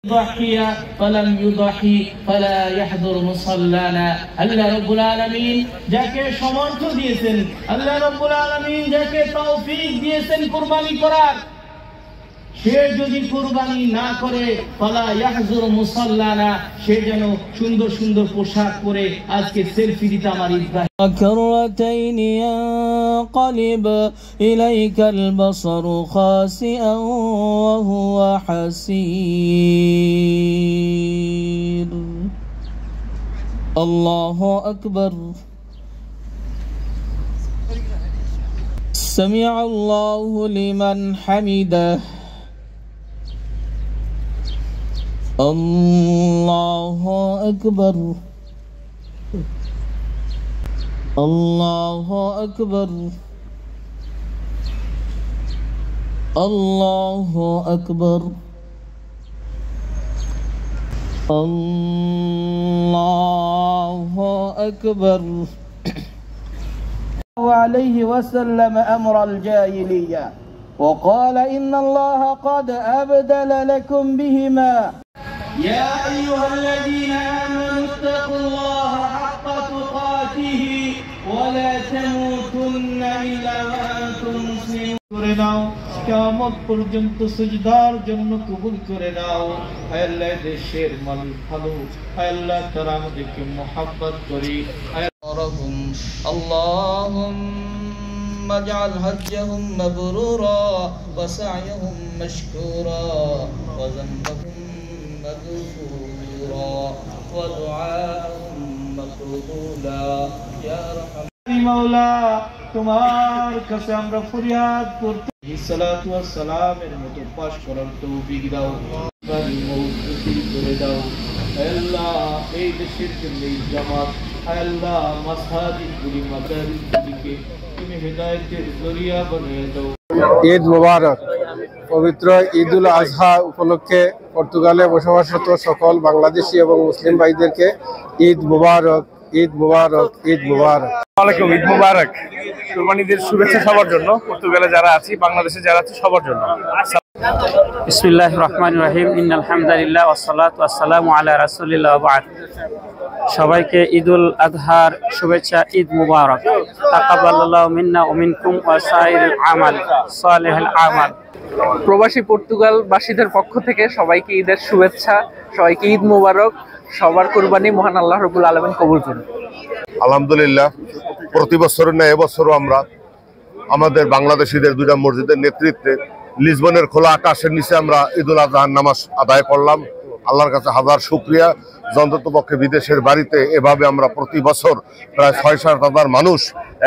ضحي فلم يضحي فلا يحضر مصلانا। আল্লাহ রাব্বুল আলামিন যাকে সামর্থ্য দিয়েছেন, আল্লাহ রাব্বুল আলামিন যাকে তৌফিক দিয়েছেন কুরবানি করার, সে যদি কুরবানি না করে ফালা ইয়াহজুর মুসাল্লানা, সে যেন সুন্দর সুন্দর পোশাক পরে আজকে সেলফি দিতে আমার ঈদগাহ। كرتين ينقلب إليك البصر خاسئا وهو حسير الله أكبر سمع الله لمن حمده الله أكبر الله أكبر الله أكبر الله أكبر عليه وسلم أمر الجاهلية وقال إن الله قد أبدل لكم بهما يا أيها الذين آمنوا اتقوا الله حق تقاته ولا تموتن إلا وأنتم مسلمون। করে দাও কিয়ামত পর্যন্ত সিজদার জন্য কবুল করে দাও। হে আল্লাহ দেশের মান ভালো, হে আল্লাহ তারা আমাদেরকে মহব্বত করি। اللهم اجعل حجهم مبرورا وسعيهم مشكورا وذنبهم مغفورا ودعاءهم مقبولا يا ارحم مولا। তোমার কাছে আমরা ফরিয়াদ করতে সালাতু ওয়াস সালামের মতো পাশ করার তৌফিক দাও, মওফিক করে দাও। আল্লাহ এই দেশের জন্য জামাত, আল্লাহ মাসাজিদগুলি মাদারিসগুলিকে তুমি হেদায়েতের জরিয়া বানিয়ে দাও। ঈদ মুবারক। পবিত্র ঈদুল আজহা উপলক্ষে পর্তুগালে বসবাসরত সকল বাংলাদেশি এবং মুসলিম ভাইদেরকে ঈদ মুবারক, ঈদ মুবারক, ঈদ মুবারক। ওয়ালাইকুম, ঈদ মুবারক। কুরবানিদের শুভেচ্ছা সবার জন্য, পর্তুগালে যারা আছি, বাংলাদেশে যারা আছে সবার জন্য। বিসমিল্লাহির রহমানির রহিম, ইন্নাল হামদুলিল্লাহ ওয়াসসালাতু ওয়াসসালামু আলা রাসূলিল্লাহ ওয়া বা'দ। সবাইকে ঈদুল আজহার শুভেচ্ছা, ঈদ মুবারক। তাকাব্বালাল্লাহু মিন্না ওয়া মিনকুম ওয়া সাইরিল আমাল সালিহুল আমাল। প্রবাসী পর্তুগালবাসীদের পক্ষ থেকে সবাইকে ঈদের শুভেচ্ছা, সবাইকে ঈদ মুবারক। সবার কুরবানি মহান আল্লাহ রাব্বুল আলামিন কবুল করুন। আলহামদুলিল্লাহ, প্রতি বছরের ন্যায় এবছরও আমরা আমাদের বাংলাদেশিদের দুইটা মসজিদের নেতৃত্বে লিসবনের খোলা আকাশের নিচে আমরা ঈদুল আজহার নামাজ আদায় করলাম। আল্লাহর কাছে হাজার শুকরিয়া। অন্ততপক্ষে বিদেশের বাড়িতে এভাবে আমরা প্রতি বছর প্রায় ৬-৭ হাজার মানুষ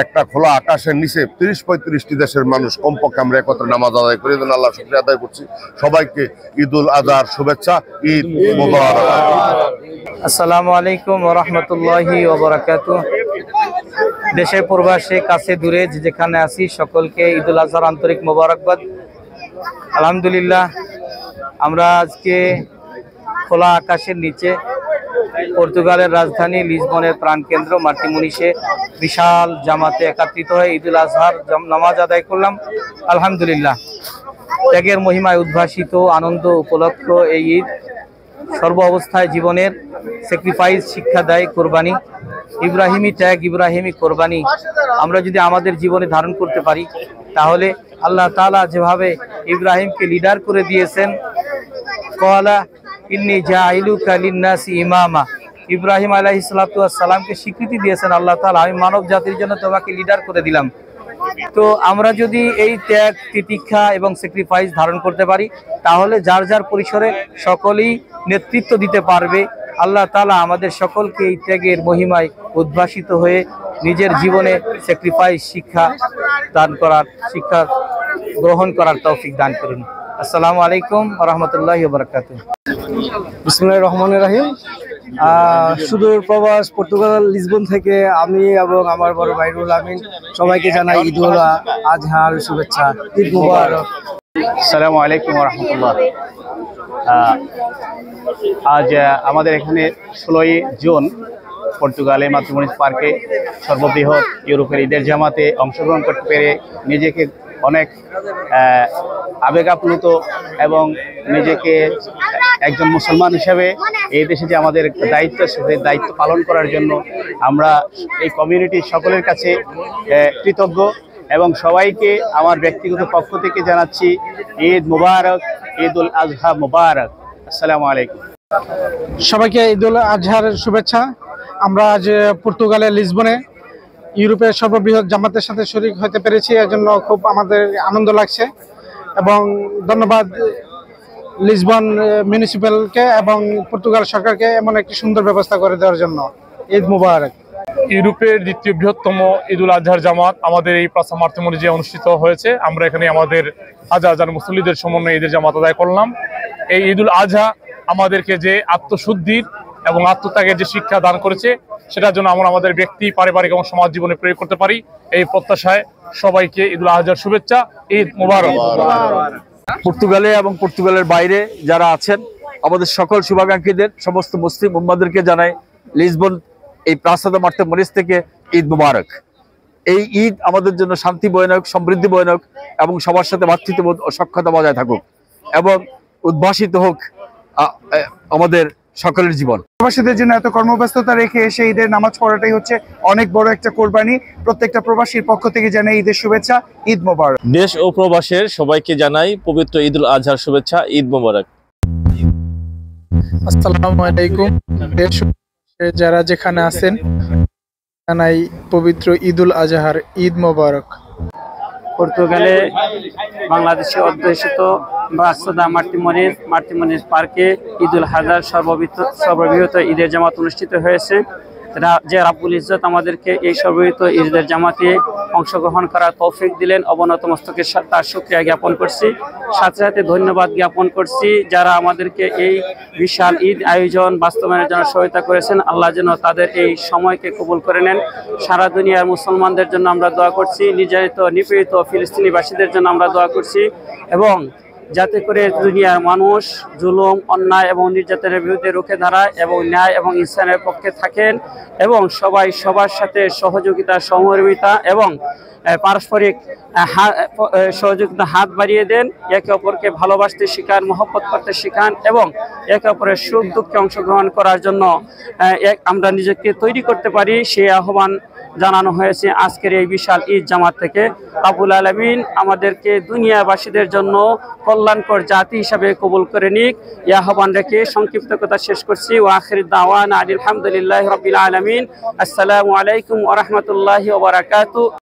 একটা খোলা আকাশের নিচে ৩০-৩৫টি দেশের মানুষ কমপক্ষে আমরা একত্রে নামাজ আদায় করি। আল্লাহ শুকরিয়া আদায় করছি। সবাইকে ঈদুল আজহার শুভেচ্ছা, ঈদ মুবারক। আসসালামু আলাইকুম ওয়া রাহমাতুল্লাহি ওয়া বারাকাতুহু। দেশে প্রবাসে কাছে দূরে যেখানে আছি সকলকে ঈদুল আজহার আন্তরিক মোবারকবাদ। আলহামদুলিল্লাহ, আমরা আজকে খোলা আকাশের নিচে পর্তুগালের রাজধানী লিসবনের প্রাণকেন্দ্র মার্টিমুনিসে বিশাল জামাতে একত্রিত হয়ে ঈদুল আজহার নামাজ আদায় করলাম। আলহামদুলিল্লাহ, ত্যাগের মহিমায় উদ্ভাসিত আনন্দ উপলক্ষ এই ঈদ সর্ব অবস্থায় জীবনের স্যাক্রিফাইস শিক্ষা দেয়। কোরবানি, ইব্রাহিমি ত্যাগ, ইব্রাহিমি কোরবানি আমরা যদি আমাদের জীবনে ধারণ করতে পারি, তাহলে আল্লাহ তাআলা যেভাবে ইব্রাহিমকে লিডার করে দিয়েছেন, ক্বালা ইন্নী জাইলুকা লিন-নাসি ইমামা, ইব্রাহিম আলাইহিস সালাতু ওয়াস সালামকে স্বীকৃতি দিয়েছেন আল্লাহ তাআলা, আমি মানব জাতির জন্য তোমাকে লিডার করে দিলাম। তো আমরা যদি এই ত্যাগ, তিতিক্ষা এবং স্যাক্রিফাইস ধারণ করতে পারি, তাহলে যার যার পরিসরে সকলেই নেতৃত্ব দিতে পারবে। আল্লাহ তাআলা আমাদের সকলকে এই ত্যাগের মহিমায় উদ্ভাসিত হয়ে নিজের জীবনে স্যাক্রিফাইস শিক্ষা দান করার, শিক্ষা গ্রহণ করার তৌফিক দান করুন। আসসালামু আলাইকুম ওয়া রাহমাতুল্লাহি ওয়া বারাকাতুহু। বিসমিল্লাহির রহমানির রহিম। সুদূর প্রবাস পর্তুগাল লিসবন থেকে আমি এবং আমার বড় ভাই রুহুল আমিন সবাইকে জানাই ঈদুল আজহার শুভেচ্ছা, ঈদ মুবারক। আসসালামু আলাইকুম ওয়া রাহমাতুল্লাহ। আজ আমাদের এখানে 16ই জুন পর্তুগালে মাতৃমণি পার্কে সর্ববৃহৎ ইউরোপের ঈদের জামাতে অংশগ্রহণ করতে পেরে নিজেকে অনেক আবেগ আপ্লুত এবং নিজেকে একজন মুসলমান হিসেবে এই দেশে যে আমাদের দায়িত্ব সেই দায়িত্ব পালন করার জন্য আমরা এই কমিউনিটির সকলের কাছে কৃতজ্ঞ এবং সবাইকে আমার ব্যক্তিগত পক্ষ থেকে জানাচ্ছি ঈদ মুবারক, ঈদুল আজহা মুবারক। আসসালামু আলাইকুম। সবাইকে ঈদুল আজহার শুভেচ্ছা। আমরা আজ পর্তুগালের লিসবনে ইউরোপের সর্ববৃহৎ জামাতের সাথে শরীক হতে পেরেছি, এর জন্য খুব আমাদের আনন্দ লাগছে এবং ধন্যবাদ লিসবন মিউনিসিপ্যালকে এবং পর্তুগাল সরকারকে এমন একটি সুন্দর ব্যবস্থা করে দেওয়ার জন্য। ঈদ মুবারক। ইউরোপের দ্বিতীয় বৃহত্তম ঈদুল আজহার জামাত আমাদের এই প্লাজা মার্তিমনিজে অনুষ্ঠিত হয়েছে। আমরা এখানে আমাদের হাজার হাজার মুসল্লিদের সমন্বয়ে ঈদের জামাত আদায় করলাম। এই ঈদুল আজহা আমাদেরকে যে আত্মশুদ্ধির এবং আত্মত্যাগের যে শিক্ষা দান করেছে, সেটার জন্য আমরা আমাদের ব্যক্তি, পারিবারিক এবং সমাজ জীবনে প্রয়োগ করতে পারি। এই প্রত্যাশায় সবাইকে ঈদুল আজহার শুভেচ্ছা। ঈদ মুবারক। পর্তুগালে এবং পর্তুগালের বাইরে যারা আছেন আমাদের সকল শুভাকাঙ্ক্ষীদের, সমস্ত মুসলিম উম্মাদেরকে জানাই লিসবন এই প্লাজা মার্তিমনিজ থেকে ঈদ মুবারক। এই ঈদ আমাদের জন্য শান্তি বয়ে হোক, সমৃদ্ধি বয়ে হোক এবং সবার সাথে ভ্রাতৃত্ববোধ ও সখ্যতা বজায় থাকুক এবং উদ্ভাসিত হোক আমাদের সকলের জীবন। প্রবাসীদের জন্য এত কর্মব্যস্ততা রেখে এসে ঈদের নামাজ পড়াটাই হচ্ছে অনেক বড় একটা কোরবানি। প্রত্যেকটা প্রবাসীর পক্ষ থেকে জানাই ঈদের শুভেচ্ছা। ঈদ মোবারক। দেশ ও প্রবাসের সবাইকে জানাই পবিত্র ঈদুল আজহার শুভেচ্ছা। ঈদ মোবারক। আসসালামু আলাইকুম। দেশ যারা যেখানে আছেন জানাই পবিত্র ঈদুল আজহার ঈদ মোবারক। পর্তুগালে বাংলাদেশে অধ্যুষিত প্লাজা মার্তিমনিজ পার্কে ঈদুল আজহার সর্ববৃহৎ ঈদের জামাত অনুষ্ঠিত হয়েছে। যে রাব্বুল ইজ্জত আমাদেরকে এই সর্ববৃহৎ ঈদের জামাতে অংশগ্রহণ করার তৌফিক দিলেন, অবনত মস্তকে তার শুকরিয়া জ্ঞাপন করছি। সাথে সাথে ধন্যবাদ জ্ঞাপন করছি যারা আমাদেরকে এই বিশাল ঈদ আয়োজন বাস্তবায়নের জন্য সহায়তা করেছেন। আল্লাহ যেন তাদের এই সময়কে কবুল করে নেন। সারা দুনিয়ার মুসলমানদের জন্য আমরা দোয়া করছি, নির্যাতিত নিপীড়িত ফিলিস্তিনিবাসীদের জন্য আমরা দোয়া করছি এবং যাতে করে দুনিয়ার মানুষ জুলুম, অন্যায় এবং নির্যাতনের বিরুদ্ধে রুখে দাঁড়ায় এবং ন্যায় এবং ইনসানের পক্ষে থাকেন এবং সবাই সবার সাথে সহযোগিতা, সহমর্মিতা এবং পারস্পরিক সহযোগিতা হাত বাড়িয়ে দেন। একে অপরকে ভালোবাসতে শিখান, মহব্বত করতে শিখান এবং একে অপরের সুখ দুঃখে অংশগ্রহণ করার জন্য আমরা নিজেকে তৈরি করতে পারি, সেই আহ্বান জানানো হয়েছে আজকের এই বিশাল ঈদ জামাত থেকে। রাব্বুল আলামিন আমাদেরকে দুনিয়াবাসীদের জন্য কল্যাণকর জাতি হিসাবে কবুল করে নিক, এই আহ্বান রেখে সংক্ষিপ্ত কথা শেষ করছি। ওয়া আখিরু দাওয়ানা আলহামদুলিল্লাহি রাব্বিল আলামিন। আসসালামু আলাইকুম ওয়া রাহমাতুল্লাহি ওয়া বারাকাতুহু।